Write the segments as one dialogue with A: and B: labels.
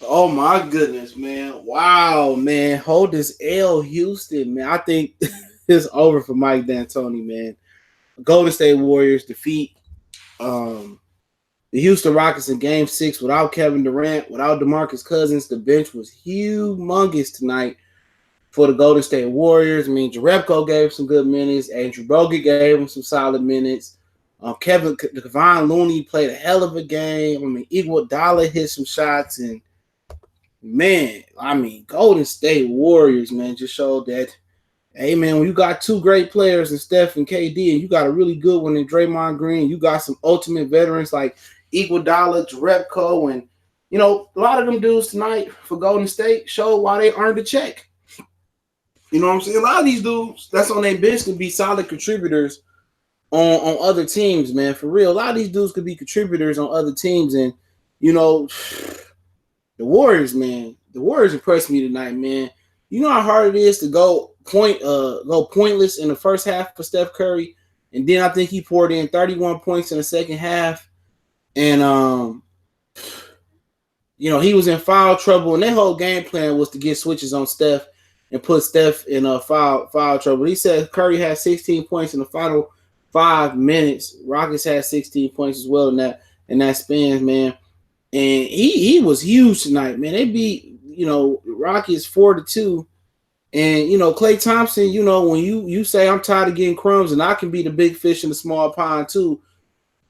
A: Oh my goodness, man! Wow, man, hold this L, Houston, man. I think it's over for Mike D'Antoni, man. Golden State Warriors defeat um, the Houston Rockets in Game 6 without Kevin Durant, without DeMarcus Cousins. The bench was humongous tonight for the Golden State Warriors. I mean, Jerebko gave some good minutes. Andrew Bogut gave him some solid minutes. Kevon Looney played a hell of a game. I mean, Iguodala hit some shots, and man, I mean, Golden State Warriors, man, just showed that. Hey, man, when you got two great players in Steph and KD, and you got a really good one in Draymond Green, you got some ultimate veterans like Iguodala, Jerebko, and a lot of them dudes tonight for Golden State showed why they earned a check. You know what I'm saying? A lot of these dudes that's on their bench can be solid contributors on other teams, man. For real, a lot of these dudes could be contributors on other teams, and you know, the Warriors, man. The Warriors impressed me tonight, man. You know how hard it is to go pointless in the first half for Steph Curry, and then I think he poured in 31 points in the second half, and he was in foul trouble, and their whole game plan was to get switches on Steph and put Steph in foul trouble. He said Curry had 16 points in the final 5 minutes. Rockets had 16 points as well in that span, man. And he was huge tonight, man. They beat, Rockets 4-2. And, Klay Thompson, when you say I'm tired of getting crumbs and I can be the big fish in the small pond too,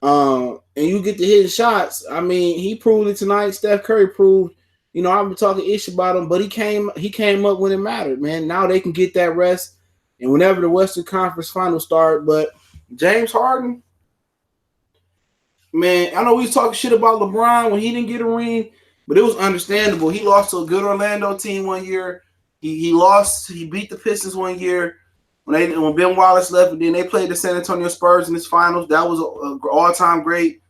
A: and you get to hitting shots, I mean, he proved it tonight. Steph Curry proved, I've been talking ish about him, but he came up when it mattered, man. Now they can get that rest, and whenever the Western Conference Finals start. But James Harden, man, I know we was talking shit about LeBron when he didn't get a ring, but it was understandable. He lost to a good Orlando team one year. He lost. He beat the Pistons one year when Ben Wallace left, and then they played the San Antonio Spurs in his finals. That was an all-time great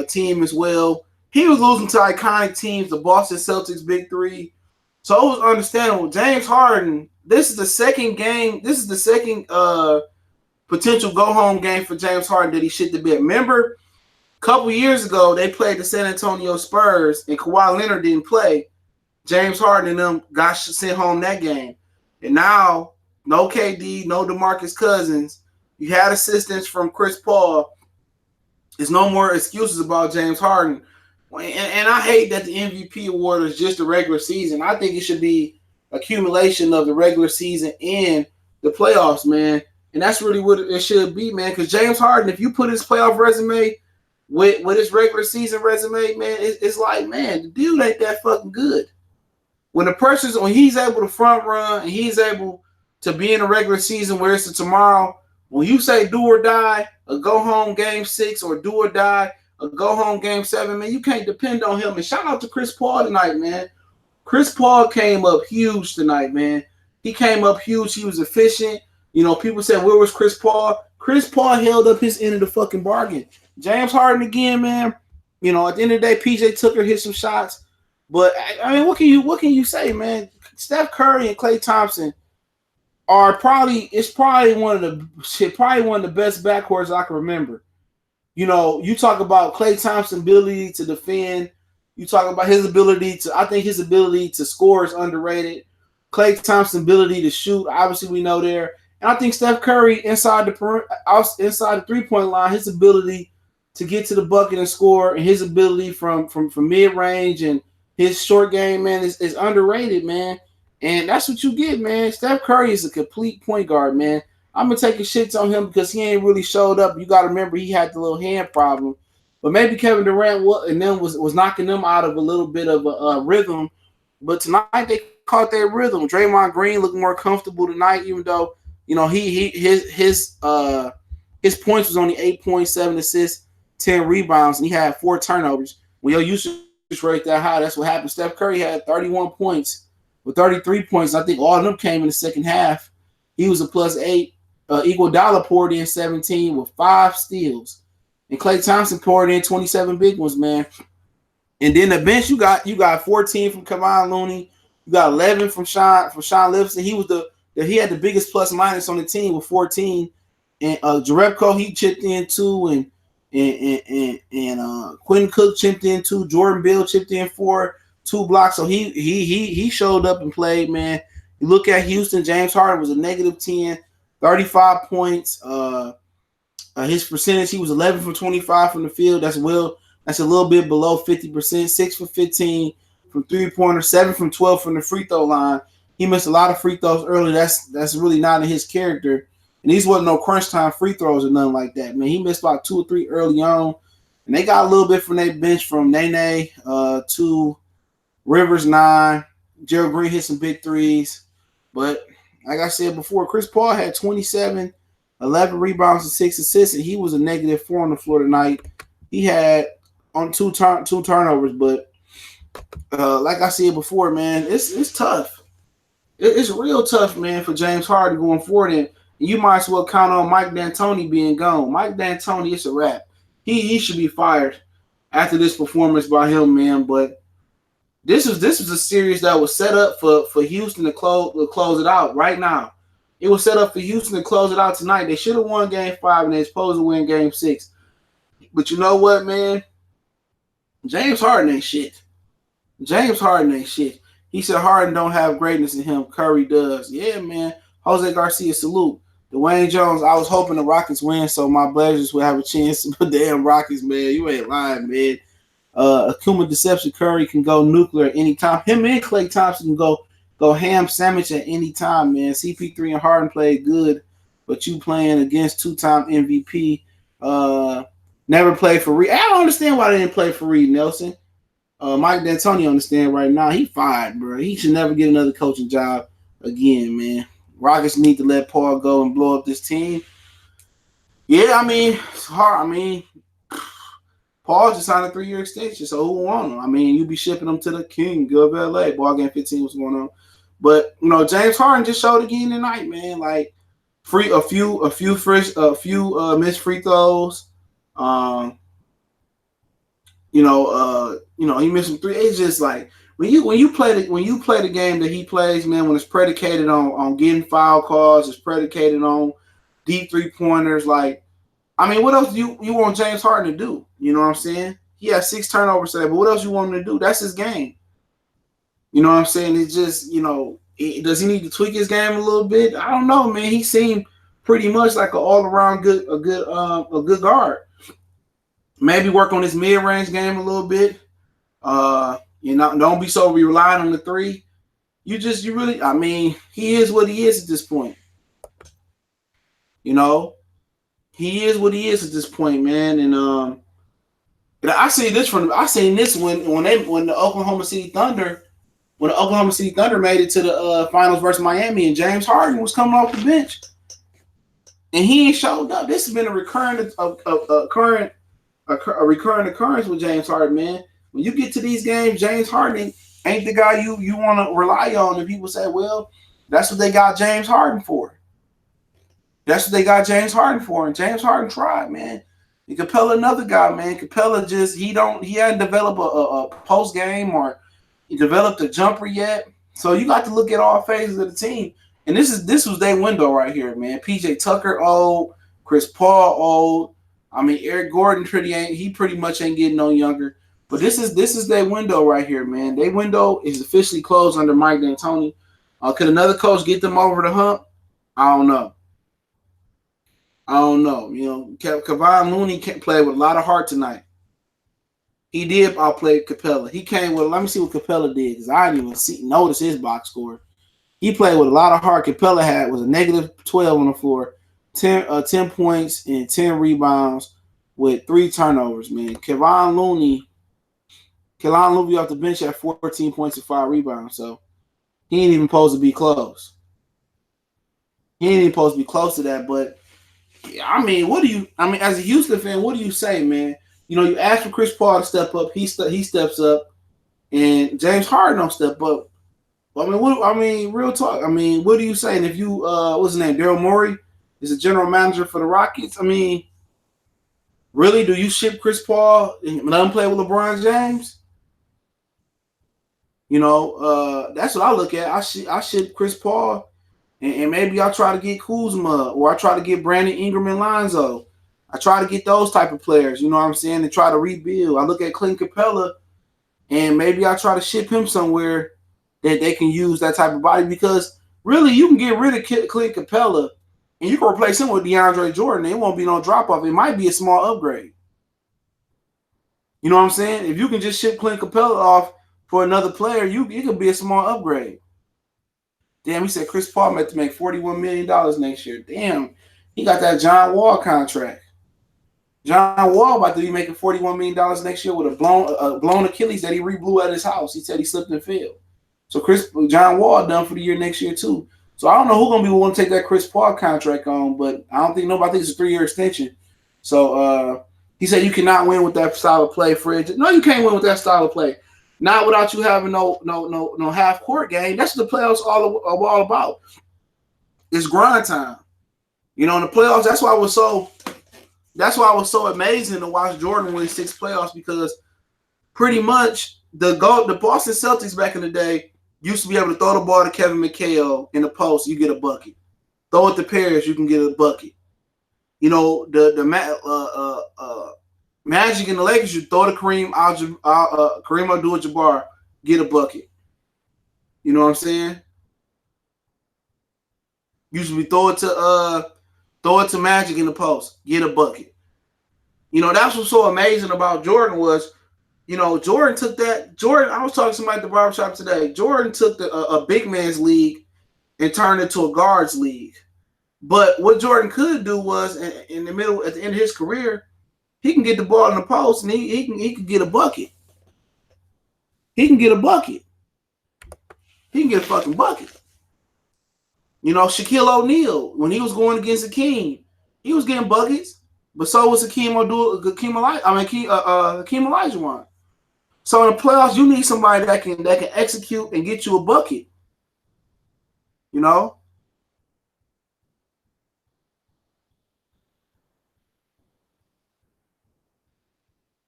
A: team as well. He was losing to iconic teams, the Boston Celtics Big Three. So it was understandable. James Harden, this is the second game. This is the second potential go-home game for James Harden that he shit the bed. Remember, a couple years ago, they played the San Antonio Spurs, and Kawhi Leonard didn't play. James Harden and them got sent home that game. And now, no KD, no DeMarcus Cousins. You had assistance from Chris Paul. There's no more excuses about James Harden. And I hate that the MVP award is just the regular season. I think it should be accumulation of the regular season and the playoffs, man. And that's really what it should be, man. Because James Harden, if you put his playoff resume with his regular season resume, man, it's like, man, the dude ain't that fucking good. When he's able to front run and he's able to be in a regular season where it's a tomorrow, when you say do or die, a go home game 6 or do or die, a go home game 7, man, you can't depend on him. And shout out to Chris Paul tonight, man. Chris Paul came up huge tonight, man. He came up huge. He was efficient. People said, where was Chris Paul? Chris Paul held up his end of the fucking bargain. James Harden again, man. At the end of the day, PJ Tucker hit some shots. But I mean, what can you say, man? Steph Curry and Klay Thompson are probably one of the best backcourts I can remember. You talk about Klay Thompson's ability to defend. You talk about his ability to score is underrated. Klay Thompson's ability to shoot, obviously we know there. And I think Steph Curry inside the 3-point line, his ability to get to the bucket and score, and his ability from mid range and his short game, man, is underrated, man. And that's what you get, man. Steph Curry is a complete point guard, man. I'm going to take a shit on him because he ain't really showed up. You got to remember he had the little hand problem. But maybe Kevin Durant was knocking them out of a little bit of a rhythm. But tonight they caught their rhythm. Draymond Green looked more comfortable tonight, even though, his points was only 8 points, 7 assists, 10 rebounds, and he had 4 turnovers. When your usage rate that high, that's what happened. Steph Curry had 31 points with 33 points. I think all of them came in the second half. He was a +8. Iguodala poured in 17 with 5 steals. And Klay Thompson poured in 27 big ones, man. And then the bench, you got 14 from Kevon Looney. You got 11 from Sean Livingston. He had the biggest plus minus on the team with 14. And Jerebko, he chipped in 2, and Quentin Cook chipped in 2. Jordan Beal chipped in 4. 2 blocks. So he showed up and played, man. You look at Houston, James Harden was a negative 10, 35 points. His percentage, he was 11 for 25 from the field. That's a little bit below 50%. 6 for 15 from 3-pointer, 7 from 12 from the free throw line. He missed a lot of free throws early. That's really not in his character. And these wasn't no crunch time free throws or nothing like that, man. He missed about 2 or 3 early on. And they got a little bit from their bench from Nene to Rivers 9. Gerald Green hit some big threes. But like I said before, Chris Paul had 27, 11 rebounds and 6 assists, and he was a negative 4 on the floor tonight. He had on two turnovers, but like I said before, man, it's tough. It's real tough, man, for James Harden going forward. And you might as well count on Mike D'Antoni being gone. Mike D'Antoni, it's a wrap. He should be fired after this performance by him, man. But this was a series that was set up for Houston to close it out right now. It was set up for Houston to close it out tonight. They should have won Game 5, and they're supposed to win Game 6. But you know what, man? James Harden ain't shit. James Harden ain't shit. He said Harden don't have greatness in him. Curry does. Yeah, man. Jose Garcia, salute. Dwayne Jones, I was hoping the Rockets win, so my Blazers would have a chance. But damn Rockets, man, you ain't lying, man. Akuma Deception Curry can go nuclear at any time. Him and Klay Thompson can go ham sandwich at any time, man. CP3 and Harden played good, but you playing against 2-time MVP. Never played for Reed. I don't understand why they didn't play for Reed Nelson. Mike D'Antoni understand right now. He fired, bro. He should never get another coaching job again, man. Rockets need to let Paul go and blow up this team. Yeah, I mean, it's hard. I mean, Paul just signed a 3-year extension, so who want him? I mean, you be shipping him to the king of LA. Ball game 15 was going on. But, you know, James Harden just showed again tonight, man. Like, a few missed free throws. He missed some 3. It's just like when you play the game that he plays, man, when it's predicated on getting foul calls, it's predicated on deep 3-pointers. Like, I mean, what else do you want James Harden to do? You know what I'm saying? He has 6 turnovers today, but what else you want him to do? That's his game. You know what I'm saying? It's just, does he need to tweak his game a little bit? I don't know, man. He seemed pretty much like an all-around good guard. Maybe work on his mid-range game a little bit. Don't be so reliant on the 3. He is what he is at this point. He is what he is at this point, man. And I seen this when the Oklahoma City Thunder made it to the finals versus Miami, and James Harden was coming off the bench, and he ain't showed up. This has been a recurring occurrence with James Harden, man. When you get to these games, James Harden ain't the guy you want to rely on. And people say, well, that's what they got James Harden for. That's what they got James Harden for. And James Harden tried, man. And Capella, another guy, man. Capella just he hadn't developed a post game or he developed a jumper yet. So you got to look at all phases of the team. And this was their window right here, man. PJ Tucker old, Chris Paul old. I mean, Eric Gordon pretty much ain't getting no younger. But this is their window right here, man. Their window is officially closed under Mike D'Antoni. Could another coach get them over the hump? I don't know. Kevon Looney played with a lot of heart tonight. He did outplay Capella. He came with, let me see what Capella did, because I didn't even notice his box score. He played with a lot of heart. Capella was a negative 12 on the floor, 10 points and 10 rebounds with 3 turnovers, man. Kevon Looney off the bench had 14 points and 5 rebounds, so he ain't even supposed to be close. He ain't even supposed to be close to that, but as a Houston fan, what do you say, man? You ask for Chris Paul to step up, he steps up, and James Harden don't step up. Real talk. What do you say? And if you, what's his name? Daryl Morey is the general manager for the Rockets. Really, do you ship Chris Paul and let him play with LeBron James? That's what I look at. I ship Chris Paul. And maybe I'll try to get Kuzma or I try to get Brandon Ingram and Lonzo. I try to get those type of players, you know what I'm saying, and try to rebuild. I look at Clint Capella. and maybe I try to ship him somewhere that they can use that type of body, because really you can get rid of Clint Capella and you can replace him with DeAndre Jordan. It won't be no drop off. It might be a small upgrade. You know what I'm saying? If you can just ship Clint Capella off for another player, it could be a small upgrade. Damn, he said Chris Paul meant to make $41 million next year. Damn, he got that John Wall contract. John Wall about to be making $41 million next year with a blown Achilles that he re-blew at his house. He said he slipped and fell. So John Wall done for the year next year too. So I don't know who's gonna be willing to take that Chris Paul contract on, but I don't think nobody thinks it's a 3-year extension. So he said you cannot win with that style of play, Fred. No, you can't win with that style of play. Not without you having no half court game. That's what the playoffs all about. It's grind time. You know, in the playoffs, that's why it was so amazing to watch Jordan win 6 playoffs, because pretty much the Boston Celtics back in the day used to be able to throw the ball to Kevin McHale in the post, you get a bucket. Throw it to Paris, you can get a bucket. You know, the Magic and the Lakers, you throw to Kareem Abdul-Jabbar, get a bucket. You know what I'm saying? Usually throw it to Magic in the post, get a bucket. You know, that's what's so amazing about Jordan was, you know, Jordan took that. I was talking to somebody at the barbershop today. Jordan took a big man's league and turned it to a guards league. But what Jordan could do was, in the middle, at the end of his career, he can get the ball in the post and he can get a bucket. He can get a bucket. He can get a fucking bucket. You know, Shaquille O'Neal, when he was going against Hakeem, he was getting buckets, but so was Hakeem Olajuwon. So in the playoffs, you need somebody that can execute and get you a bucket. You know?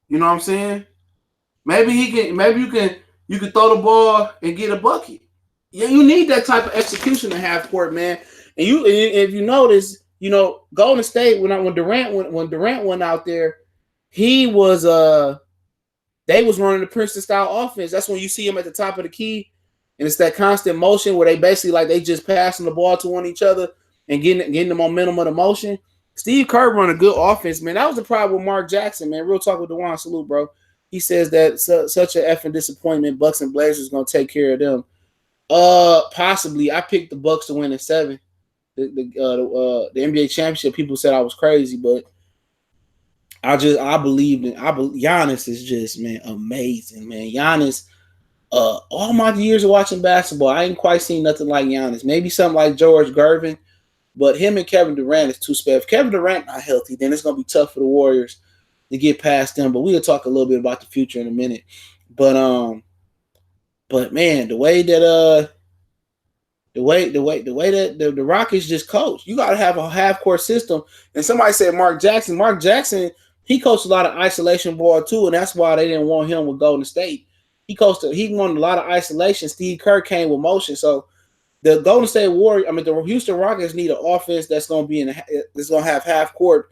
A: You know what I'm saying? Maybe you can throw the ball and get a bucket. Yeah, you need that type of execution in half court, man. And if you notice, you know, Golden State when Durant went out there, he was they was running the Princeton style offense. That's when you see him at the top of the key, and it's that constant motion where they basically like they just passing the ball to one each other and getting the momentum of the motion. Steve Kerr run a good offense, man. That was the problem with Mark Jackson, man. Real talk with DeJuan, salute, bro. He says that such an effing disappointment. Bucks and Blazers gonna take care of them. Possibly. I picked the Bucks to win in 7. The NBA championship. People said I was crazy, but I believed in. Giannis is just, man, amazing, man. Giannis. All my years of watching basketball, I ain't quite seen nothing like Giannis. Maybe something like George Gervin, but him and Kevin Durant is too special. If Kevin Durant not healthy, then it's gonna be tough for the Warriors to get past them. But we'll talk a little bit about the future in a minute. But man, the way that the Rockets just coach, you gotta have a half court system. And somebody said Mark Jackson. Mark Jackson, he coached a lot of isolation ball too, and that's why they didn't want him with Golden State. He wanted a lot of isolation. Steve Kerr came with motion. So the Golden State the Houston Rockets need an offense that's gonna have half court.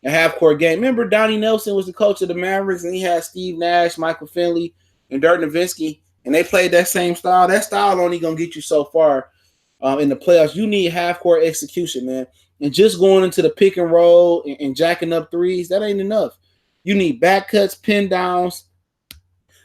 A: A half-court game. Remember, Donnie Nelson was the coach of the Mavericks, and he had Steve Nash, Michael Finley, and Dirk Nowitzki, and they played that same style. That style only going to get you so far in the playoffs. You need half-court execution, man. And just going into the pick and roll and jacking up threes, that ain't enough. You need back cuts, pin downs.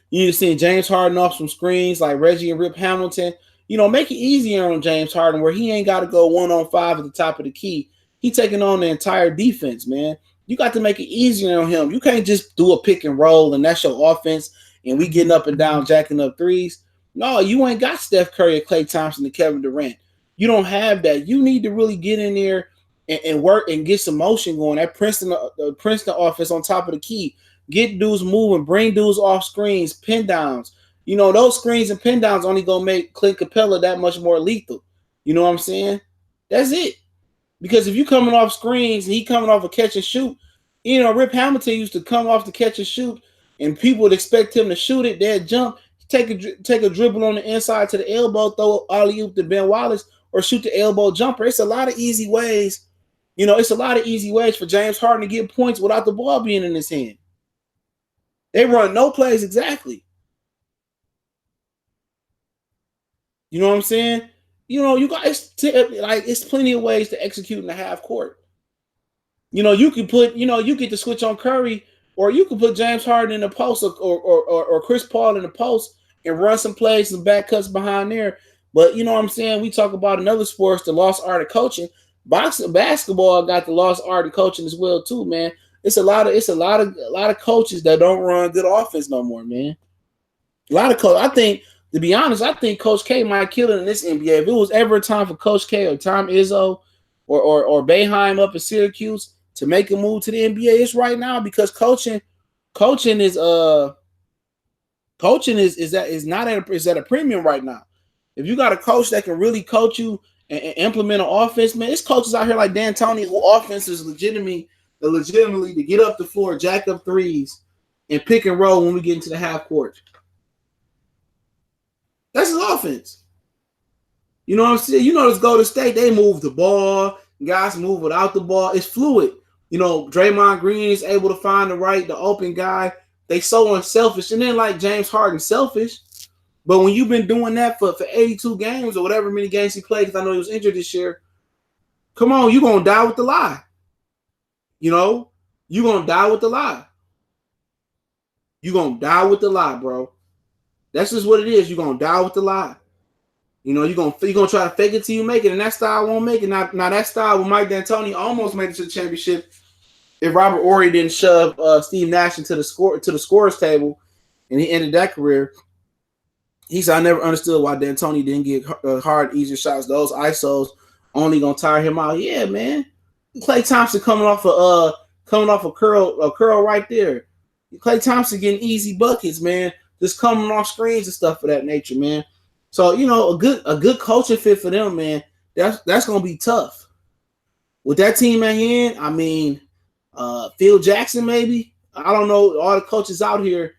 A: You need to send James Harden off some screens like Reggie and Rip Hamilton. You know, make it easier on James Harden where he ain't got to go 1-on-5 at the top of the key. He taking on the entire defense, man. You got to make it easier on him. You can't just do a pick and roll and that's your offense and we getting up and down, jacking up threes. No, you ain't got Steph Curry, Klay Thompson, and Kevin Durant. You don't have that. You need to really get in there and work and get some motion going. That Princeton offense on top of the key. Get dudes moving, bring dudes off screens, pin downs. You know, those screens and pin downs only going to make Clint Capella that much more lethal. You know what I'm saying? That's it. Because if you coming off screens and he coming off a catch and shoot, you know, Rip Hamilton used to come off the catch and shoot, and people would expect him to shoot it. They'd jump, take a dribble on the inside to the elbow, throw alley-oop to Ben Wallace, or shoot the elbow jumper. It's a lot of easy ways. You know, it's a lot of easy ways for James Harden to get points without the ball being in his hand. They run no plays exactly. You know what I'm saying? You guys like it's plenty of ways to execute in the half court. You can put, you get to switch on Curry, or you can put James Harden in the post, or Chris Paul in the post and run some plays and back cuts behind there. But you know what I'm saying? We talk about another sports, the lost art of coaching. Basketball got the lost art of coaching as well too, man. It's a lot of coaches that don't run good offense no more, man. A lot of coaches. To be honest, I think Coach K might kill it in this NBA. If it was ever a time for Coach K or Tom Izzo or Boeheim up in Syracuse to make a move to the NBA, it's right now, because coaching is at a premium right now. If you got a coach that can really coach you and implement an offense, man, there's coaches out here like D'Antoni who offense is legitimately to get up the floor, jack up threes, and pick and roll when we get into the half court. That's his offense. You know what I'm saying? This Golden State, they move the ball. Guys move without the ball. It's fluid. Draymond Green is able to find the open guy. They so unselfish. And then like James Harden, selfish. But when you've been doing that for 82 games or whatever many games he played, because I know he was injured this year, come on, you're going to die with the lie. You're going to die with the lie. You're going to die with the lie, bro. That's just what it is. You're going to die with the lie. You're going to try to fake it till you make it, and that style won't make it. Now that style with Mike D'Antoni almost made it to the championship if Robert Horry didn't shove Steve Nash into the scorer's table, and he ended that career. He said, I never understood why D'Antoni didn't get hard, easier shots. Those ISOs only going to tire him out. Yeah, man. Klay Thompson coming off a curl right there. Klay Thompson getting easy buckets, man. Just coming off screens and stuff of that nature, man. So, a good coaching fit for them, man. That's gonna be tough. With that team at hand, I mean, Phil Jackson, maybe. I don't know all the coaches out here.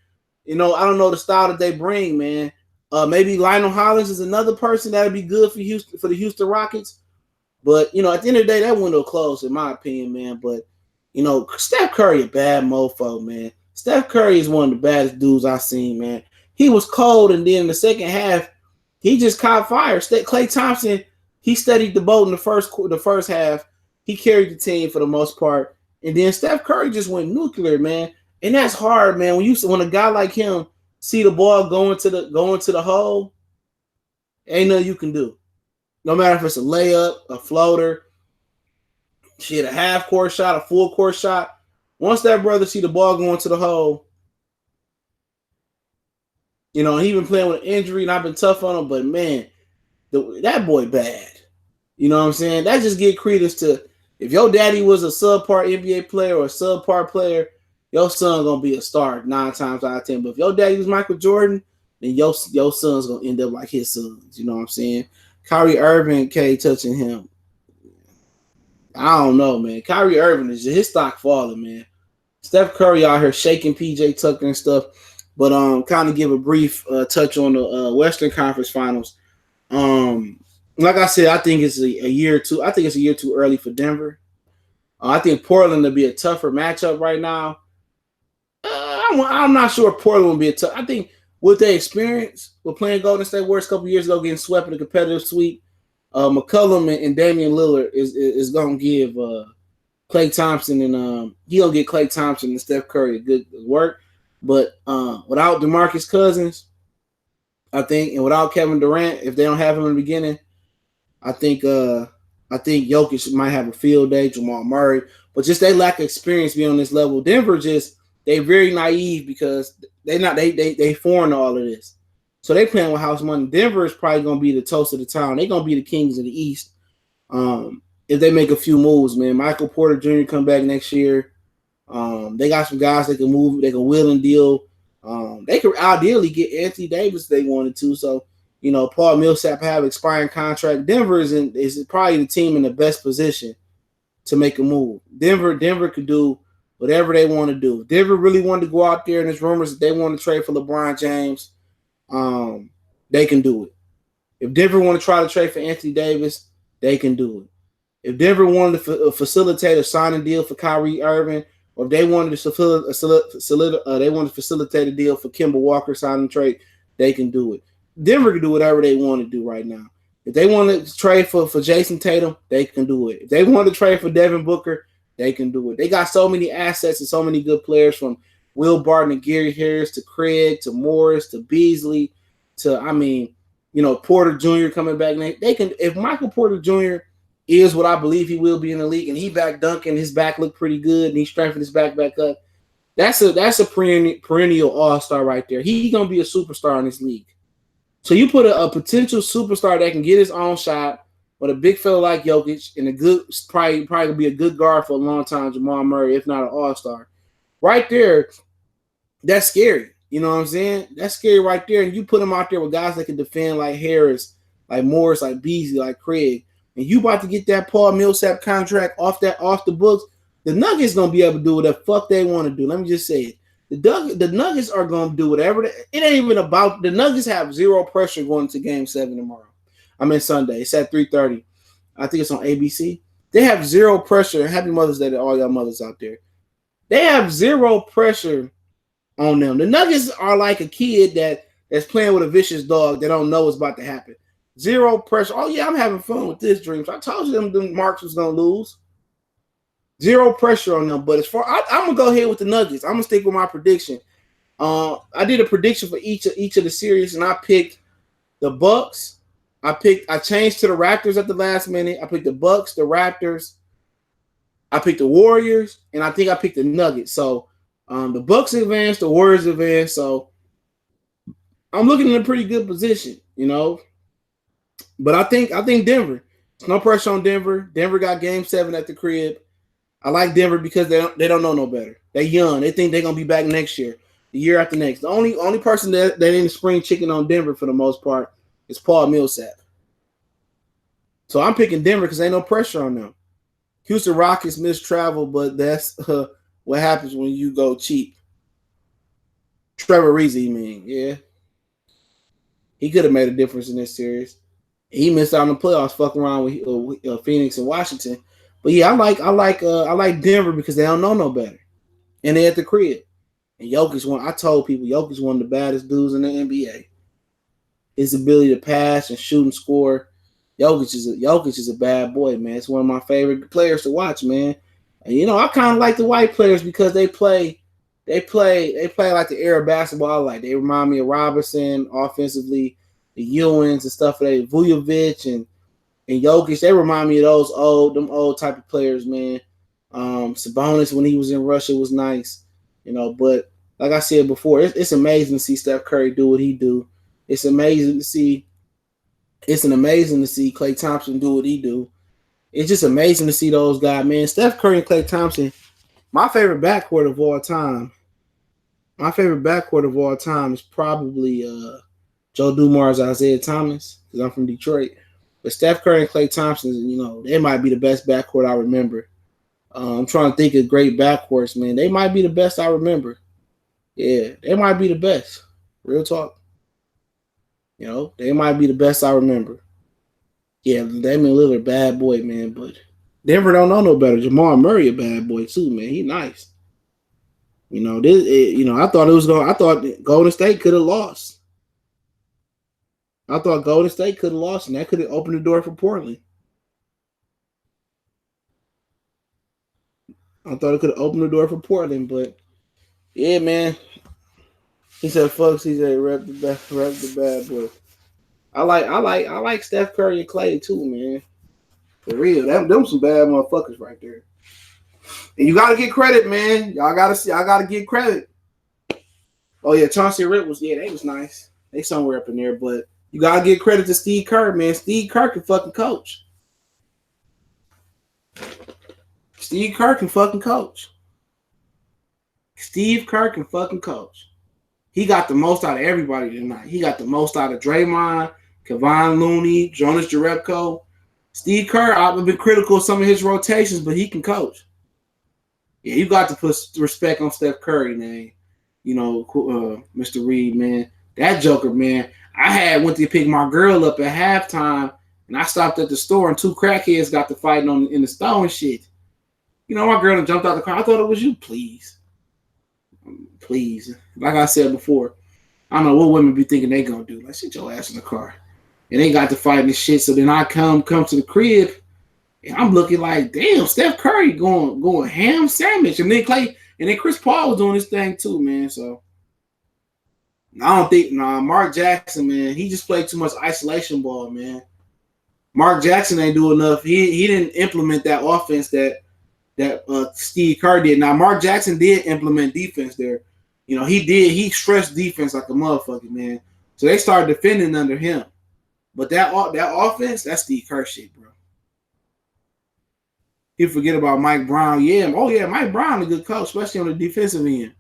A: I don't know the style that they bring, man. Maybe Lionel Hollins is another person that'd be good for the Houston Rockets. But at the end of the day, that window closed, in my opinion, man. But Steph Curry a bad mofo, man. Steph Curry is one of the baddest dudes I've seen, man. He was cold, and then in the second half, he just caught fire. Klay Thompson, he steadied the boat in the first half. He carried the team for the most part, and then Steph Curry just went nuclear, man. And that's hard, man. When a guy like him see the ball going to the hole, ain't nothing you can do. No matter if it's a layup, a floater, a half court shot, a full court shot. Once that brother see the ball going to the hole, he been playing with an injury, and I've been tough on him, but man, that boy bad. You know what I'm saying? That just get credence to, if your daddy was a subpar NBA player or a subpar player, your son gonna be a star 9 times out of 10. But if your daddy was Michael Jordan, then your son's gonna end up like his sons. You know what I'm saying? Kyrie Irving, K touching him. I don't know, man. Kyrie Irving his stock falling, man. Steph Curry out here shaking PJ Tucker and stuff. But kind of give a brief touch on the Western Conference Finals. Like I said, I think it's a year or two. I think it's a year too early for Denver. I think Portland will be a tougher matchup right now. I'm not sure Portland will be a tough. I think with their experience with playing Golden State Warriors a couple years ago, getting swept in a competitive sweep, McCollum and Damian Lillard is going to give Klay Thompson and he'll get Klay Thompson and Steph Curry a good work. But without DeMarcus Cousins, I think, and without Kevin Durant, if they don't have him in the beginning, I think Jokic might have a field day, Jamal Murray. But just they lack of experience being on this level. Denver they very naive because they foreign to all of this. So they playing with house money. Denver is probably gonna be the toast of the town. They're gonna be the kings of the East. If they make a few moves, man. Michael Porter Jr. come back next year. They got some guys that can move, they can wheel and deal. They could ideally get Anthony Davis if they wanted to. So, Paul Millsap have expiring contract. Denver is probably the team in the best position to make a move. Denver could do whatever they want to do. If Denver really wanted to go out there, and there's rumors that they want to trade for LeBron James, they can do it. If Denver want to try to trade for Anthony Davis, they can do it. If Denver wanted to facilitate a signing deal for Kyrie Irving, or if they wanted to facilitate a deal for Kemba Walker signing trade, they can do it. Denver can do whatever they want to do right now. If they want to trade for Jason Tatum, they can do it. If they want to trade for Devin Booker, they can do it. They got so many assets and so many good players, from Will Barton and Gary Harris to Craig to Morris to Beasley to, Porter Jr. coming back. They can, if Michael Porter Jr. is what I believe he will be in the league, and he back dunking, his back looked pretty good, and he strengthened his back up. That's a perennial all-star right there. He's gonna be a superstar in this league. So you put a potential superstar that can get his own shot, with a big fella like Jokic, and a good, probably gonna be a good guard for a long time, Jamal Murray, if not an all-star. Right there, that's scary. You know what I'm saying? That's scary right there. And you put him out there with guys that can defend, like Harris, like Morris, like Beasley, like Craig, and you about to get that Paul Millsap contract off the books. The Nuggets gonna be able to do whatever the fuck they want to do. Let me just say it. The Nuggets are gonna do whatever. It ain't even about the Nuggets have zero pressure going to Game 7 tomorrow. Sunday. It's at 3:30. I think it's on ABC. They have zero pressure. Happy Mother's Day to all y'all mothers out there. They have zero pressure on them. The Nuggets are like a kid that's playing with a vicious dog that don't know what's about to happen. Zero pressure. Oh yeah, I'm having fun with this dream. So I told you them Marks was gonna lose. Zero pressure on them. But as far, I'm gonna go ahead with the Nuggets. I'm gonna stick with my prediction. I did a prediction for each of the series, and I picked the Bucks. I changed to the Raptors at the last minute. I picked the Bucks, the Raptors. I picked the Warriors, and I think I picked the Nuggets. So the Bucks advanced, the Warriors advanced. So I'm looking in a pretty good position, But I think Denver. There's no pressure on Denver. Denver got Game 7 at the crib. I like Denver because they don't know no better. They're young. They think they're gonna be back next year, the year after next. The only person that ain't spring chicken on Denver for the most part is Paul Millsap. So I'm picking Denver because ain't no pressure on them. Houston Rockets missed travel, but that's what happens when you go cheap. Trevor Ariza, yeah, he could have made a difference in this series. He missed out on the playoffs, fucking around with Phoenix and Washington. But yeah, I like Denver because they don't know no better, and they at the crib. And Jokic, I told people Jokic one of the baddest dudes in the NBA. His ability to pass and shoot and score. Jokic is a bad boy, man. It's one of my favorite players to watch, man. And I kind of like the white players because they play like the era of basketball I like. They remind me of Robinson offensively, the Ewings and stuff like that, Vujovic and Jokic. They remind me of those old type of players, man. Sabonis when he was in Russia was nice, But like I said before, it's amazing to see Steph Curry do what he do. It's amazing to see Klay Thompson do what he do. It's just amazing to see those guys, man. Steph Curry and Klay Thompson, my favorite backcourt of all time. My favorite backcourt of all time is probably Joe Dumars, Isaiah Thomas, because I'm from Detroit. But Steph Curry and Klay Thompson, they might be the best backcourt I remember. I'm trying to think of great backcourts, man. They might be the best I remember. Yeah, they might be the best. Real talk. They might be the best I remember. Yeah, Damian Lillard, bad boy, man. But Denver don't know no better. Jamal Murray, a bad boy too, man. He nice. I thought Golden State could have lost. And that could have opened the door for Portland. I thought it could have opened the door for Portland, but yeah, man. He said, "Folks," he said, "Rep the bad boy." I like Steph Curry and Klay too, man. For real, them some bad motherfuckers right there. And you gotta get credit, man. Y'all gotta get credit. Oh yeah, Chauncey Rip they was nice. They somewhere up in there, but you gotta give credit to Steve Kerr, man. Steve Kerr can fucking coach. Steve Kerr can fucking coach. He got the most out of everybody tonight. He got the most out of Draymond, Kevon Looney, Jonas Jerebko. Steve Kerr, I've been critical of some of his rotations, but he can coach. Yeah, you got to put respect on Steph Curry, man. Mr. Reed, man. That joker, man. I went to pick my girl up at halftime, and I stopped at the store, and two crackheads got to fighting in the store and shit. My girl jumped out the car. I thought it was you. Please. Like I said before, I don't know what women be thinking they gonna do. Like, sit your ass in the car. And they got to fight this shit. So then I come to the crib, and I'm looking like, damn, Steph Curry going ham sandwich. And then Chris Paul was doing this thing too, man. So I don't think Mark Jackson, man, he just played too much isolation ball, man. Mark Jackson ain't do enough. He didn't implement that offense that Steve Kerr did. Now Mark Jackson did implement defense there. You know, he did. He stressed defense like a motherfucker, man. So they started defending under him. But that offense, that's Steve Kerr shit, bro. You forget about Mike Brown. Yeah. Oh, yeah, Mike Brown a good coach, especially on the defensive end.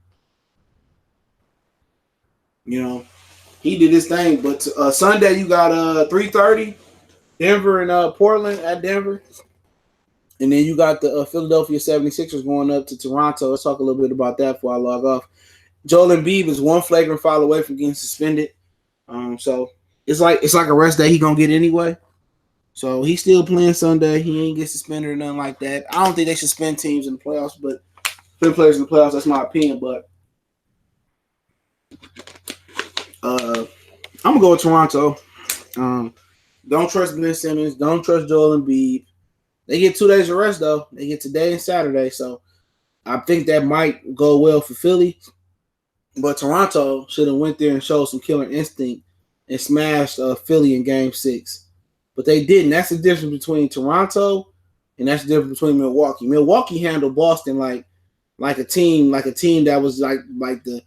A: You know, he did his thing. But Sunday you got 3:30, Denver and Portland at Denver. And then you got the Philadelphia 76ers going up to Toronto. Let's talk a little bit about that before I log off. Joel Embiid is one flagrant foul away from getting suspended. So it's like a rest day he gonna get anyway. So he's still playing Sunday. He ain't get suspended or nothing like that. I don't think they should suspend teams in the playoffs, but suspend players in the playoffs, that's my opinion. But I'm gonna go with Toronto. Don't trust Ben Simmons. Don't trust Joel Embiid. They get 2 days of rest though. They get today and Saturday, so I think that might go well for Philly. But Toronto should have went there and showed some killer instinct and smashed Philly in Game 6. But they didn't. That's the difference between Toronto and that's the difference between Milwaukee. Milwaukee handled Boston like a team that was like the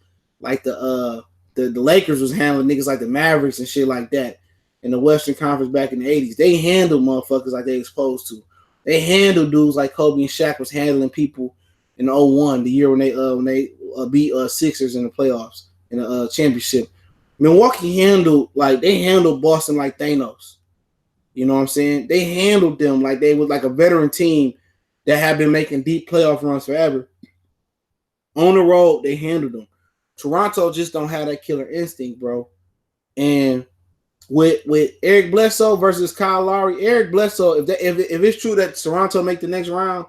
A: Lakers was handling niggas like the Mavericks and shit like that in the Western Conference back in the 80s. They handled motherfuckers like they supposed to. They handled dudes like Kobe and Shaq was handling people in 01, the year when they beat Sixers in the playoffs in the championship. Milwaukee handled Boston like Thanos. You know what I'm saying? They handled them like they was like a veteran team that had been making deep playoff runs forever. On the road, they handled them. Toronto just don't have that killer instinct, bro. And with Eric Bledsoe versus Kyle Lowry, Eric Bledsoe, if it's true that Toronto make the next round,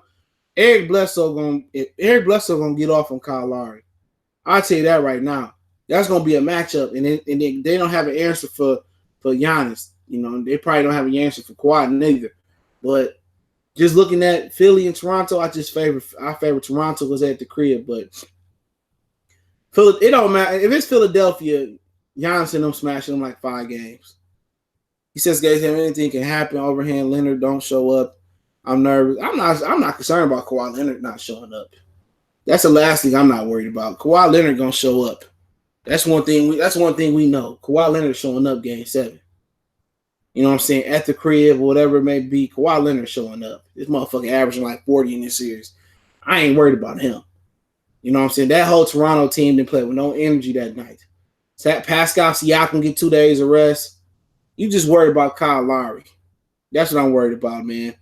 A: Eric Bledsoe gonna get off on Kyle Lowry. I'll tell you that right now. That's gonna be a matchup, and they don't have an answer for Giannis. You know, they probably don't have an answer for Kawhi neither. But just looking at Philly and Toronto, I favor Toronto because they're at the crib. But it don't matter if it's Philadelphia. Giannis and them smashing them like 5 games. He says, guys, anything can happen. Overhand Leonard don't show up. I'm nervous. I'm not concerned about Kawhi Leonard not showing up. That's the last thing I'm not worried about. Kawhi Leonard gonna show up. That's one thing we know. Kawhi Leonard showing up Game 7. You know what I'm saying? At the crib or whatever it may be, Kawhi Leonard showing up. This motherfucker averaging like 40 in this series. I ain't worried about him. You know what I'm saying? That whole Toronto team didn't play with no energy that night. Pascal Siakam get 2 days of rest. You just worried about Kyle Lowry. That's what I'm worried about, man.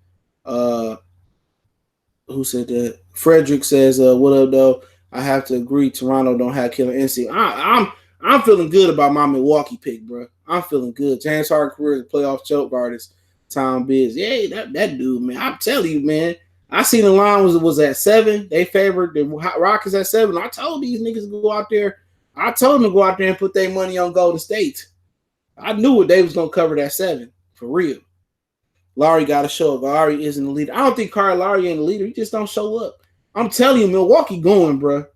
A: Who said that? Frederick says, what up, though? I have to agree, Toronto don't have killer instinct. I'm feeling good about my Milwaukee pick, bro. I'm feeling good. James Harden career as playoff choke artist. Tom Biz. Yeah, that dude, man. I'm telling you, man. I seen the line was at 7. They favored the Rockets at 7. I told these niggas to go out there. I told them to go out there and put their money on Golden State. I knew what they was going to cover that 7. For real. Lowry got to show up. Lowry isn't the leader. I don't think Kyle Lowry ain't the leader. He just don't show up. I'm telling you, Milwaukee going, bro.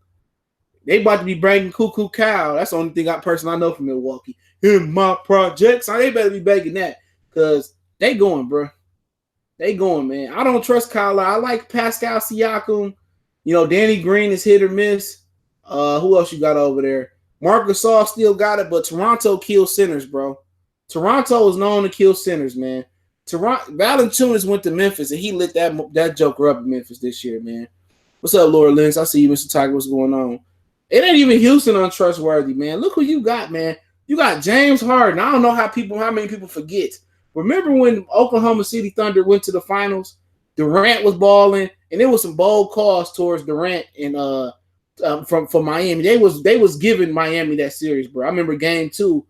A: They about to be banging Cuckoo Cow. That's the only person I know from Milwaukee. In my projects. So they better be banging that because they going, bro. They going, man. I don't trust Kyle Lowry. I like Pascal Siakam. You know, Danny Green is hit or miss. Who else you got over there? Marc Gasol still got it, but Toronto kills centers, bro. Toronto is known to kill centers, man. Valanciunas went to Memphis, and he lit that joker up in Memphis this year, man. What's up, Laura Lynch? I see you, Mr. Tiger. What's going on? It ain't even Houston untrustworthy, man. Look who you got, man. You got James Harden. I don't know how many people forget. Remember when Oklahoma City Thunder went to the finals? Durant was balling, and there was some bold calls towards Durant and from Miami. They was giving Miami that series, bro. I remember Game 2,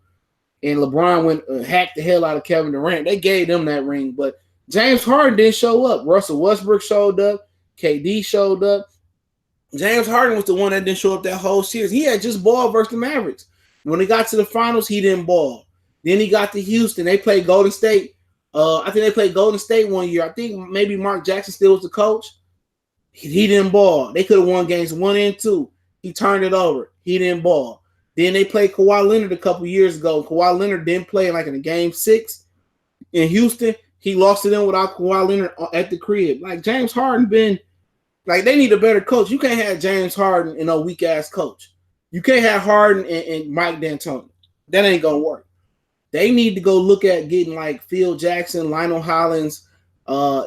A: and LeBron went hacked the hell out of Kevin Durant. They gave them that ring, but James Harden didn't show up. Russell Westbrook showed up. KD showed up. James Harden was the one that didn't show up that whole series. He had just balled versus the Mavericks. When he got to the finals, he didn't ball. Then he got to Houston. They played Golden State. I think they played Golden State one year. I think maybe Mark Jackson still was the coach. He didn't ball. They could have won games 1 and 2. He turned it over. He didn't ball. Then they played Kawhi Leonard a couple years ago. Kawhi Leonard didn't play like in a game 6 in Houston. He lost to them without Kawhi Leonard at the crib. Like James Harden been like they need a better coach. You can't have James Harden and a weak ass coach. You can't have Harden and Mike D'Antoni. That ain't gonna work. They need to go look at getting like Phil Jackson, Lionel Hollins,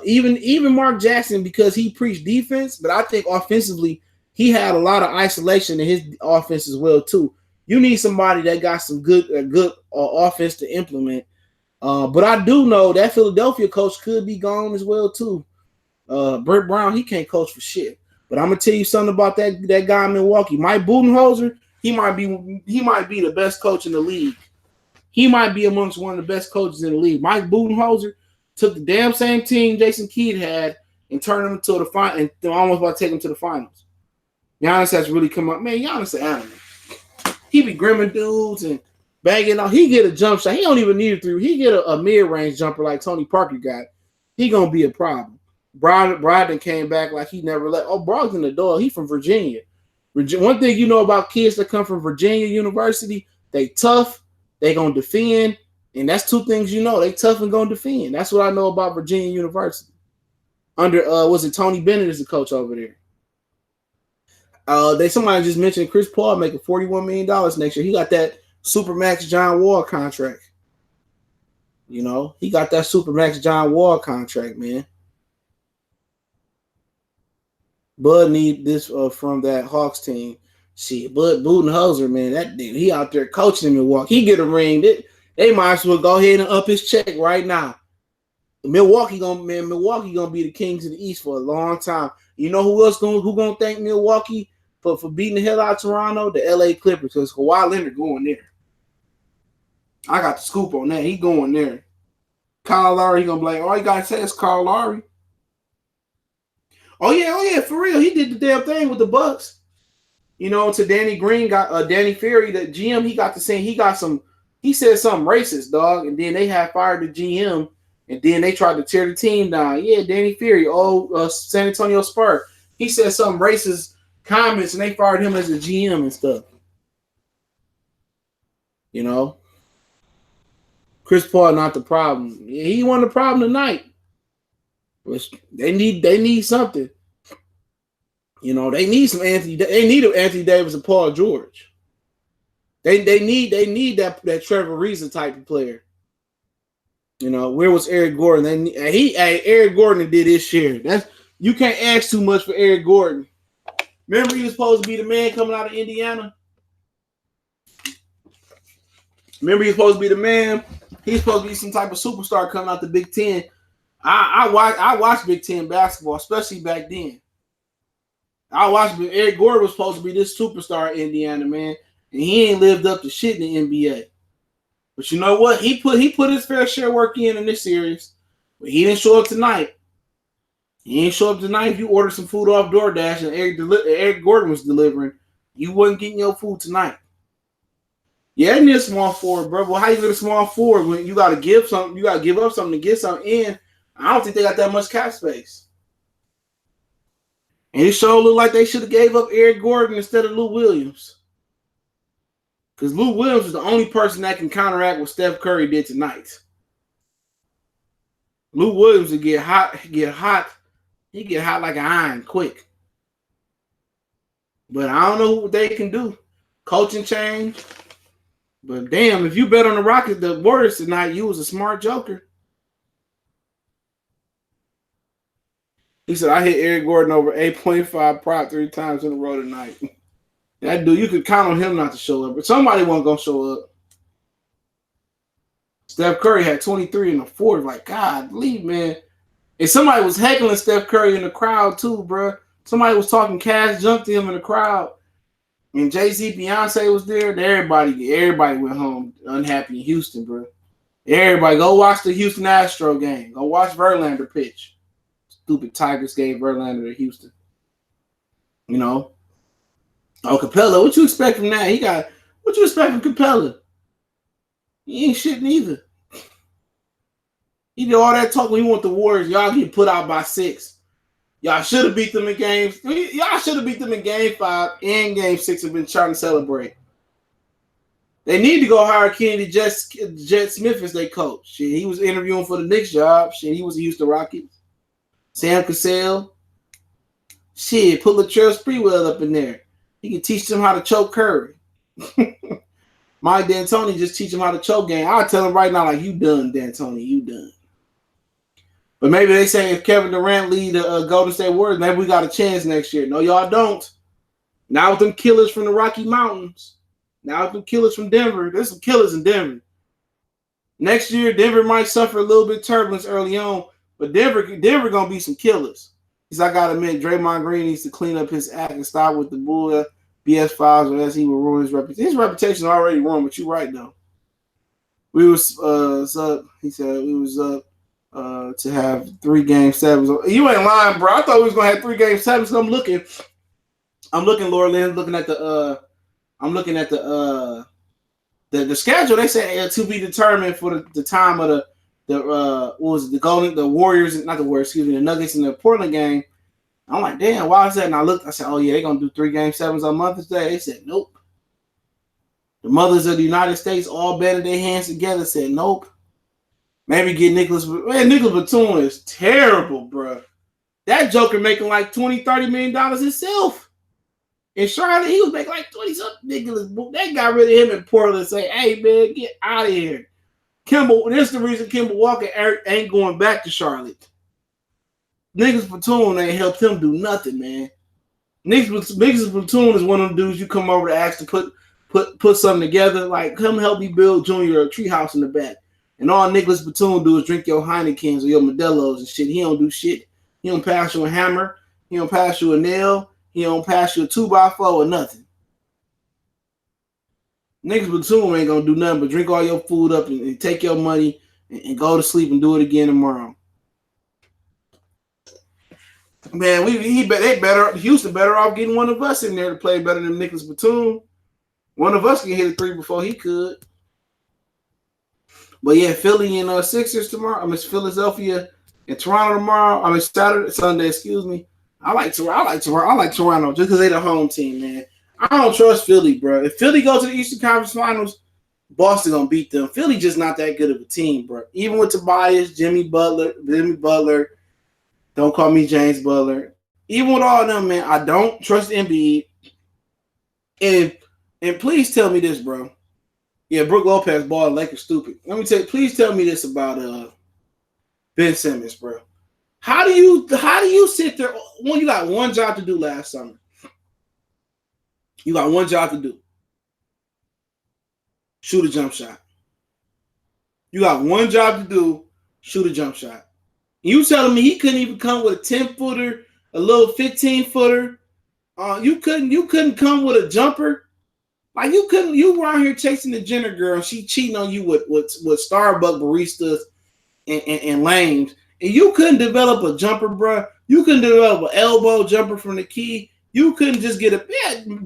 A: even Mark Jackson because he preached defense. But I think offensively he had a lot of isolation in his offense as well too. You need somebody that got some good offense to implement. But I do know that Philadelphia coach could be gone as well too. Brett Brown, he can't coach for shit. But I'm gonna tell you something about that guy in Milwaukee, Mike Budenholzer. He might be the best coach in the league. He might be amongst one of the best coaches in the league. Mike Budenholzer took the damn same team Jason Kidd had and turned them into the final, and almost about to take them to the finals. Giannis has really come up. Man, Giannis an animal. He be grimming dudes and banging out. He get a jump shot. He don't even need a three. He get a mid-range jumper like Tony Parker got. He gonna be a problem. Brogdon came back like he never left. Oh, Brogdon the dog. He from Virginia. One thing you know about kids that come from Virginia University, they tough. They gonna defend, and that's two things you know. They tough and gonna defend. That's what I know about Virginia University. Under was it Tony Bennett is the coach over there? Somebody just mentioned Chris Paul making $41 million next year. He got that Supermax John Wall contract. You know, he got that Supermax John Wall contract, man. Bud need this from that Hawks team. Shit, Bud Budenholzer, man, that dude, he out there coaching in Milwaukee. He get a ring. They might as well go ahead and up his check right now. Milwaukee gonna be the Kings of the East for a long time. You know who gonna thank Milwaukee for beating the hell out of Toronto? The LA Clippers, because Kawhi Leonard going there. I got the scoop on that. He going there. Kyle Lowry, he gonna be like, all you gotta say is Kyle Lowry. Oh yeah, for real. He did the damn thing with the Bucks. You know, to Danny Green got Danny Ferry, the GM, he got to say he said something racist, dog, and then they had fired the GM, and then they tried to tear the team down. Yeah, Danny Ferry, San Antonio Spurs. He said some racist comments, and they fired him as a GM and stuff. You know, Chris Paul not the problem. He wasn't the problem tonight. They need something. You know, they need some Anthony Davis and Paul George. They need that Trevor Ariza type of player. You know, where was Eric Gordon? Eric Gordon did his share. You can't ask too much for Eric Gordon. Remember, he was supposed to be the man coming out of Indiana. Remember, he's supposed to be the man. He's supposed to be some type of superstar coming out the Big Ten. I watched Big Ten basketball, especially back then. I watched Eric Gordon was supposed to be this superstar in Indiana, man, and he ain't lived up to shit in the NBA. But you know what? He put his fair share of work in this series, but he didn't show up tonight. He didn't show up tonight. If you ordered some food off DoorDash and Eric Gordon was delivering, you wasn't getting your food tonight. Yeah, it needs a small forward, bro. Well, how you get a small forward when you got to give something? You got to give up something to get something in. I don't think they got that much cap space. And it sure looked like they should have gave up Eric Gordon instead of Lou Williams. Because Lou Williams is the only person that can counteract what Steph Curry did tonight. Lou Williams would get hot. He get hot like an iron quick. But I don't know what they can do. Coaching change. But damn, if you bet on the Warriors tonight, you was a smart joker. He said, I hit Eric Gordon over 8.5 prop 3 times in a row tonight. That dude, you could count on him not to show up, but somebody wasn't going to show up. Steph Curry had 23 in the fourth. Like, God, leave, man. And somebody was heckling Steph Curry in the crowd, too, bro. Somebody was talking cash junk to him in the crowd. And Jay-Z, Beyonce was there. Everybody went home unhappy in Houston, bro. Everybody, go watch the Houston Astro game. Go watch Verlander pitch. Stupid Tigers gave Verlander to Houston. You know. Oh, Capella, what you expect from that? He got What you expect from Capella? He ain't shit neither. He did all that talk when he want the Warriors. Y'all get put out by 6. Y'all should have beat them in games. Y'all should have beat them in game 5 and game 6 and been trying to celebrate. They need to go hire Kennedy Jet Smith as their coach. Shit, he was interviewing for the Knicks job. Shit, he was the Houston Rockets. Sam Cassell. Shit, put Latrell Sprewell up in there. He can teach them how to choke Curry. Mike D'Antoni just teach him how to choke game. I'll tell him right now, like, you done, D'Antoni. You done. But maybe they say if Kevin Durant lead the Golden State Warriors, maybe we got a chance next year. No, y'all don't. Now with them killers from the Rocky Mountains. Now with them killers from Denver. There's some killers in Denver. Next year, Denver might suffer a little bit of turbulence early on, but Denver going to be some killers. Because I got to admit, Draymond Green needs to clean up his act and stop with the bull BS files, or else he will ruin his reputation. His reputation is already ruined, but you're right, though. We was up. He said we was up to have 3 game 7s. You ain't lying, bro. I thought we was gonna have 3 game 7s. So I'm looking, Laura Lynn, looking at the schedule. They say to be determined for the time of the Warriors, not the Warriors, excuse me, the Nuggets and the Portland game. I'm like, damn, why is that? And I looked, I said, oh yeah, they're gonna do 3 game 7s on Mother's Day. They said, nope. The mothers of the United States all banded their hands together, said, nope. Maybe get Nicholas. Man, Nicholas Batum is terrible, bro. That joker making like $20-30 million himself. In Charlotte, he was making like 20-something. Nicholas, they got rid of him in Portland and say, hey, man, get out of here. This is the reason Kemba Walker ain't going back to Charlotte. Nicholas Batum ain't helped him do nothing, man. Nicholas Batum is one of them dudes you come over to ask to put something together. Like, come help me build Junior a treehouse in the back. And all Nicholas Batum do is drink your Heinekens or your Modelo's and shit. He don't do shit. He don't pass you a hammer. He don't pass you a nail. He don't pass you a 2x4 or nothing. Nicholas Batum ain't gonna do nothing but drink all your food up and take your money and go to sleep and do it again tomorrow. Man, Houston better off getting one of us in there to play better than Nicholas Batum. One of us can hit a 3 before he could. But yeah, Philly and Sixers tomorrow. I mean, Philadelphia and Toronto tomorrow. I mean, Sunday, excuse me. I like Toronto just because they're the home team, man. I don't trust Philly, bro. If Philly goes to the Eastern Conference Finals, Boston gonna beat them. Philly just not that good of a team, bro. Even with Tobias, Jimmy Butler, don't call me James Butler. Even with all of them, man, I don't trust Embiid. And please tell me this, bro. Yeah, Brook Lopez ball Lakers stupid. Please tell me this about Ben Simmons, bro. How do you sit there? Well, you got one job to do last summer. You got one job to do. Shoot a jump shot. You got one job to do. Shoot a jump shot. You telling me he couldn't even come with a 10-footer, a little 15-footer? You couldn't come with a jumper. Like you were out here chasing the Jenner girl. She cheating on you with Starbucks baristas and lames. And you couldn't develop a jumper, bro. You couldn't develop an elbow jumper from the key. You couldn't just get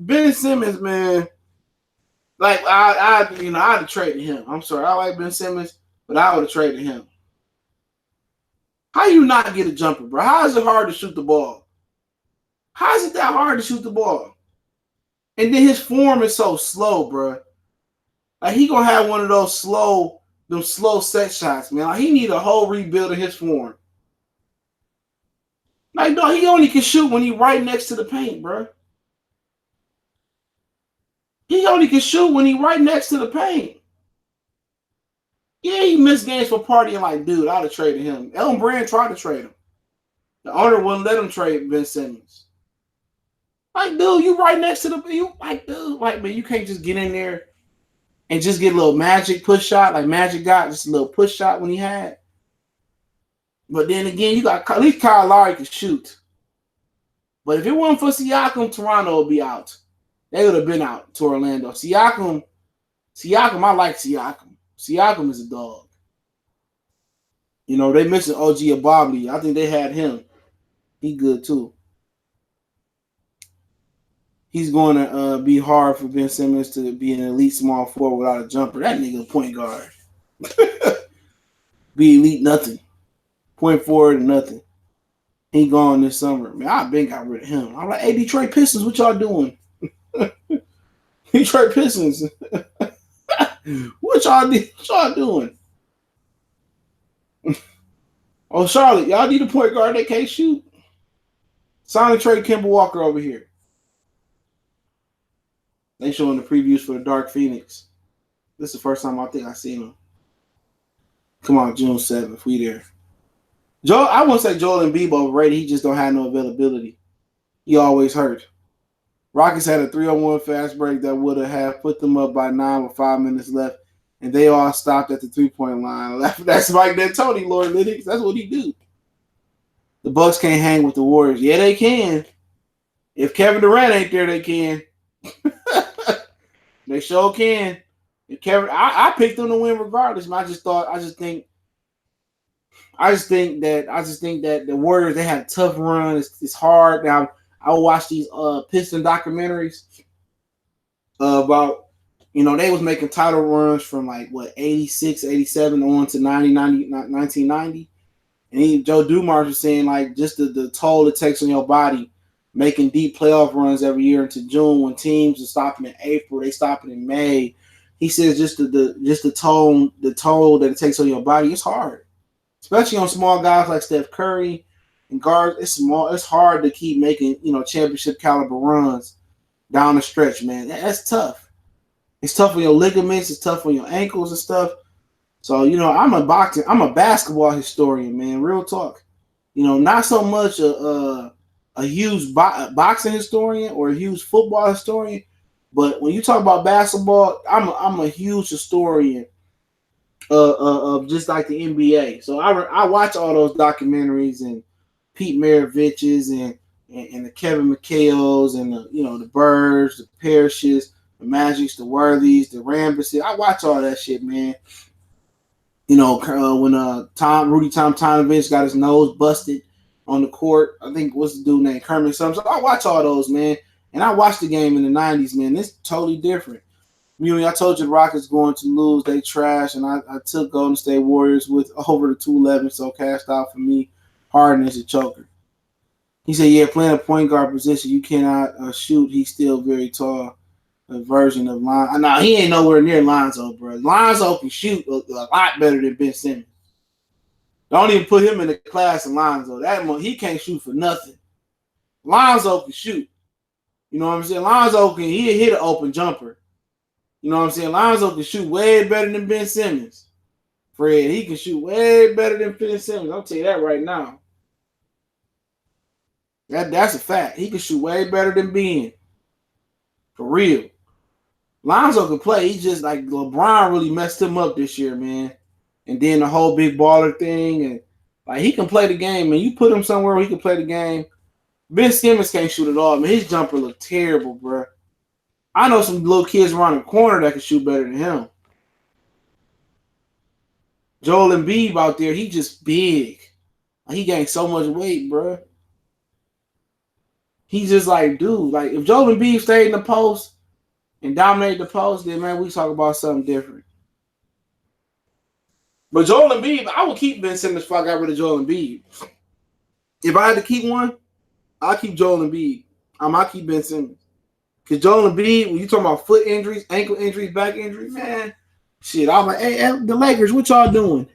A: Ben Simmons, man. Like I'd have traded him. I'm sorry, I like Ben Simmons, but I would have traded him. How you not get a jumper, bro? How is it hard to shoot the ball? How is it that hard to shoot the ball? And then his form is so slow, bro. Like he gonna have one of those slow set shots, man. Like he need a whole rebuild of his form. Like, no, he only can shoot when he right next to the paint, bro. He only can shoot when he right next to the paint. Yeah, he missed games for partying. Like, dude, I'd have traded him. Elton Brand tried to trade him. The owner wouldn't let him trade Ben Simmons. Like, dude, you right next to man, you can't just get in there and just get a little Magic push shot, like Magic got just a little push shot when he had. But then again, you got at least Kyle Lowry can shoot. But if it wasn't for Siakam, Toronto would be out. They would have been out to Orlando. Siakam, I like Siakam. Siakam is a dog. You know, they mentioned OG Abobli. I think they had him. He good too. he's going to be hard for Ben Simmons to be an elite small forward without a jumper. That nigga a point guard. Be elite nothing. Point forward and nothing. He gone this summer. Man, I been got rid of him. I'm like, hey, Detroit Pistons, what y'all doing? Detroit Pistons. What y'all doing? Oh, Charlotte, y'all need a point guard that can't shoot. Sign and trade Kemba Walker over here. They showing the previews for the Dark Phoenix. This is the first time I think I've seen them. Come on, June 7th. We there. I wouldn't say Joel Embiid overrated. He just don't have no availability. He always hurt. Rockets had a 3-on-1 fast break that would have put them up by 9 with 5 minutes left, and they all stopped at the 3-point line. That's Mike D'Antoni, Lord Linux. That's what he do. The Bucks can't hang with the Warriors. Yeah, they can. If Kevin Durant ain't there, they can. They sure can. If I picked them to win regardless. I just think that the Warriors, they had a tough run. It's hard. Now I will watch these Piston documentaries about, they was making title runs from like 86, 87 on to 1990. And Joe Dumars was saying like just the toll it takes on your body making deep playoff runs every year into June when teams are stopping in April, they stopping in May. He says just the toll that it takes on your body, it's hard. Especially on small guys like Steph Curry and guards. It's hard to keep making, championship caliber runs down the stretch, man. That's tough. It's tough on your ligaments, it's tough on your ankles and stuff. So, I'm a basketball historian, man. Real talk. Not so much a huge boxing historian or a huge football historian, but when you talk about basketball, I'm a huge historian of just like the NBA. So I watch all those documentaries and Pete Maravich's and the Kevin McHale's and the Birds, the Parishes, the Magics, the Worthies, the Rambuses. I watch all that shit, man. When Rudy Tomjanovich got his nose busted on the court, I think what's the dude named Kermit something. So I watch all those, man. And I watched the game in the 90s, man. It's totally different. I told you the Rockets going to lose, they trash, and I took Golden State Warriors with over the 211, so cast out for me. Harden is a choker. He said, yeah, playing a point guard position, you cannot shoot. He's still very tall. A version of Lonzo. No, he ain't nowhere near Lonzo, bro. Lonzo can shoot a lot better than Ben Simmons. Don't even put him in the class of Lonzo. He can't shoot for nothing. Lonzo can shoot. You know what I'm saying? Lonzo he'll hit an open jumper. You know what I'm saying? Lonzo can shoot way better than Ben Simmons. Fred, he can shoot way better than Ben Simmons. I'll tell you that right now. That's a fact. He can shoot way better than Ben. For real. Lonzo can play. He just like LeBron really messed him up this year, man. And then the whole big baller thing. And like he can play the game, man. You put him somewhere where he can play the game. Ben Simmons can't shoot at all, man. His jumper look terrible, bro. I know some little kids around the corner that can shoot better than him. Joel Embiid out there, he just big. He gained so much weight, bro. He's just like, dude, like if Joel Embiid stayed in the post and dominated the post, then man, we talk about something different. But Joel Embiid, I would keep Ben Simmons if I got rid of Joel Embiid. If I had to keep one, I'll keep Joel Embiid. I'll keep Ben Simmons. Because Joel Embiid, when you talking about foot injuries, ankle injuries, back injuries, man, shit, I'm like, hey, the Lakers, what y'all doing?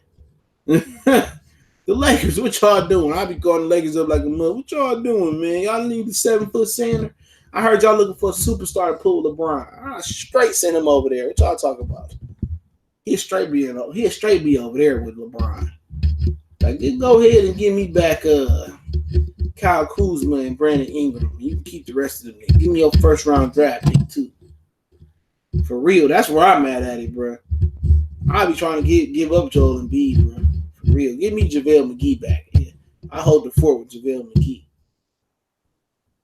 A: The Lakers, what y'all doing? I be calling the Lakers up like a mother. What y'all doing, man? Y'all need the 7-foot center. I heard y'all looking for a superstar to pull LeBron. I straight send him over there. What y'all talking about? He'll straight be over there with LeBron. Like, just go ahead and give me back Kyle Kuzma and Brandon Ingram. You can keep the rest of them. Give me your first round draft pick too. For real, that's where I'm at it, bro. I be trying to give up Joel Embiid, bro. For real, give me JaVale McGee back. Yeah. I hold the fort with JaVale McGee.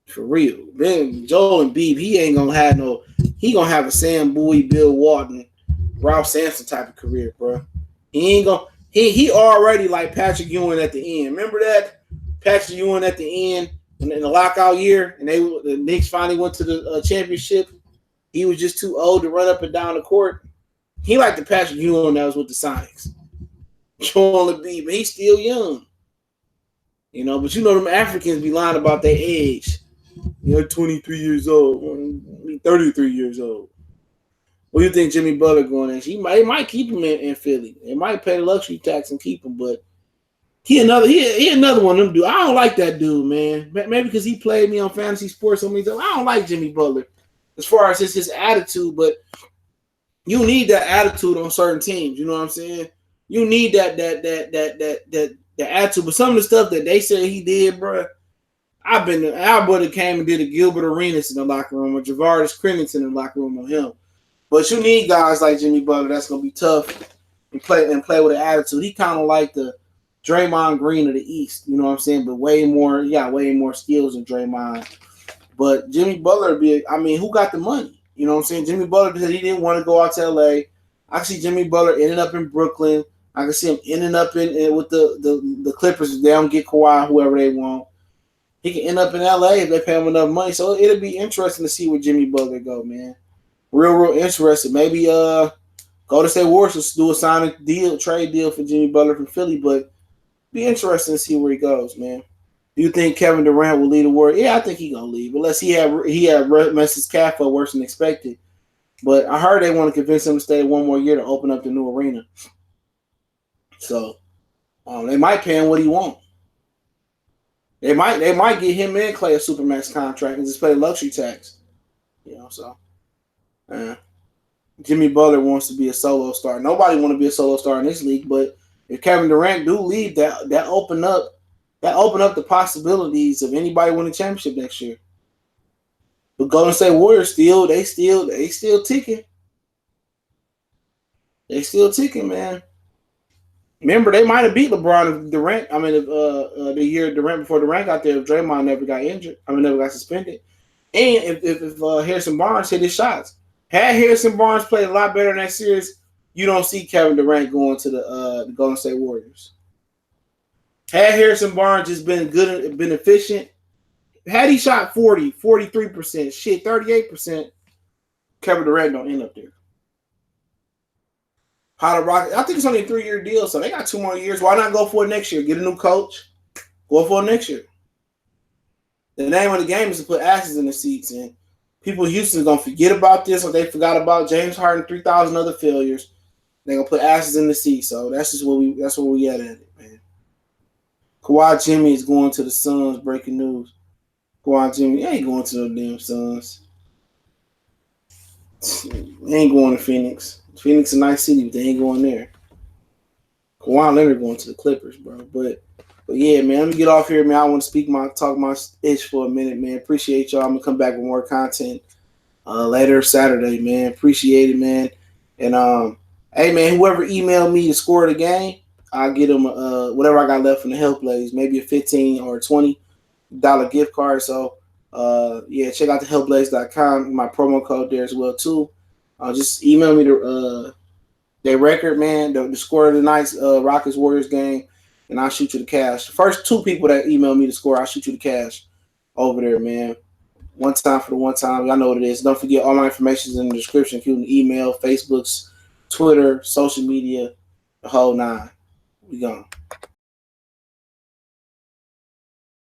A: For real, man. Joel Embiid, he gonna have a Sam Bowie, Bill Walton, Ralph Sampson type of career, bro. He already like Patrick Ewing at the end. Remember that? Patrick Ewing at the end in the lockout year, and the Knicks finally went to the championship. He was just too old to run up and down the court. He like the Patrick Ewing that was with the Sonics. Joel Embiid, but he's still young. But them Africans be lying about their age. 23 years old, 33 years old. What do you think Jimmy Butler going in? He might keep him in Philly. They might pay the luxury tax and keep him, but he another one of them dude. I don't like that dude, man. Maybe because he played me on fantasy sports so many times. I don't like Jimmy Butler as far as his attitude, but you need that attitude on certain teams. You know what I'm saying? You need that attitude. But some of the stuff that they said he did, bro, I would have came and did a Gilbert Arenas in the locker room or Javardis Crennington in the locker room on him. But you need guys like Jimmy Butler that's gonna be tough and play with an attitude. He kind of like the Draymond Green of the East, you know what I'm saying? But he got way more skills than Draymond. But Jimmy Butler who got the money? You know what I'm saying? Jimmy Butler, because he didn't want to go out to LA. I can see Jimmy Butler ending up in Brooklyn. I can see him ending up in with the Clippers if they don't get Kawhi, whoever they want. He can end up in LA if they pay him enough money. So it'll be interesting to see where Jimmy Butler go, man. Real interesting. Maybe Golden State Warriors will do a trade deal for Jimmy Butler from Philly, but be interesting to see where he goes, man. Do you think Kevin Durant will leave the Warriors? Yeah, I think he's gonna leave, unless he had messed his calf up worse than expected. But I heard they want to convince him to stay one more year to open up the new arena. So they might pay him what he wants. They might get him and Clay a supermax contract and just pay luxury tax. Jimmy Butler wants to be a solo star. Nobody want to be a solo star in this league, but if Kevin Durant do leave, that open up the possibilities of anybody winning a championship next year. But Golden State Warriors still ticking. They still ticking, man. Remember, they might have beat LeBron if Durant. The year Durant before Durant got there, if Draymond never got injured. Never got suspended. And if Harrison Barnes hit his shots. Had Harrison Barnes played a lot better in that series, you don't see Kevin Durant going to the Golden State Warriors. Had Harrison Barnes just been good and been efficient, had he shot 40, 43%, 38%, Kevin Durant don't end up there. How the Rockets? I think it's only a 3-year deal, so they got 2 more years. Why not go for it next year? Get a new coach. Go for it next year. The name of the game is to put asses in the seats, and people in Houston are going to forget about this, or they forgot about James Harden, 3,000 other failures. They're going to put asses in the seats, so that's where we at it, man. Kawhi Jimmy is going to the Suns, breaking news. Kawhi Jimmy ain't going to no damn Suns. They ain't going to Phoenix. Phoenix is a nice city, but they ain't going there. Kawhi Leonard going to the Clippers, bro. But yeah, man, let me get off here, man. I want to talk my ish for a minute, man. Appreciate y'all. I'm gonna come back with more content later Saturday, man. Appreciate it, man. And hey, man, whoever emailed me to score the game, I'll get them whatever I got left from the help plays, maybe a $15 or $20 gift card. So yeah, check out the helpblaze.com. My promo code there as well too. Just email me their record, man, the score of the night's Rockets Warriors game, and I'll shoot you the cash. The first 2 people that email me the score, I'll shoot you the cash over there, man. One time for the one time. Y'all know what it is. Don't forget, all my information is in the description, including email, Facebook's, Twitter, social media, the whole 9. We gone.